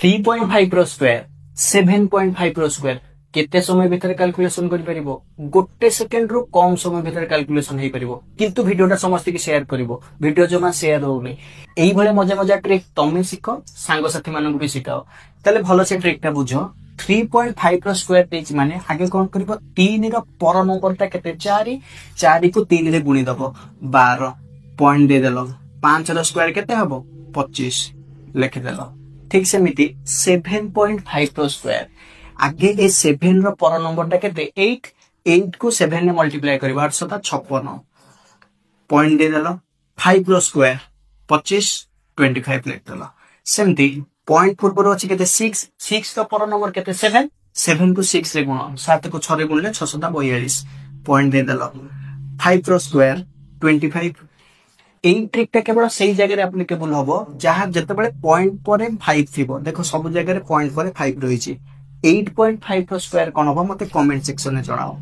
3.5 रो square 7.5 रो square केते समय भितर कैलकुलेशन करि परिबो गोटे सेकंड रो कम समय भितर कैलकुलेशन हेई परिबो किंतु वीडियोटा समस्त की शेयर करिवो वीडियो जमा शेयर होउनी एई भले मजा मजा ट्रिक तमे सिखो सांग साथी मानन भी सिखाओ तले भलो से ट्रिकटा बुझो 3.5 रो स्क्वायर तेज माने आगे कोन करबो 3 रो पर नंबरटा केते 4 4 को 3 रे गुणी दबो 12 पॉइंट दे देलो 5 रो स्क्वायर केते हबो 25 लिख देलो ठीक से मिति 7.5 रो स्क्वायर आगे ए 7 रो पर नंबर टा केते 8 8 को 7 ने मल्टीप्लाई करबो 856 पॉइंट दे देलो 5 रो स्क्वायर 25 25 लिख देलो सेमती पॉइंट पूर्व अछि केते 6 6 रो पर नंबर केते 7 7 को 6 रे गुण 7 को 6 रे गुणले 642 पॉइंट दे देलो 5 रो स्क्वायर 25 एई ट्रिक टा केवल सही जगह रे एप्लीकेबल होबो जहां जते बेले पॉइंट परे 5 थिबो देखो सब जगह रे पॉइंट परे 5 रही छी 8.5 रो स्क्वायर कोन होबो मते कमेंट सेक्शन में जणाओ।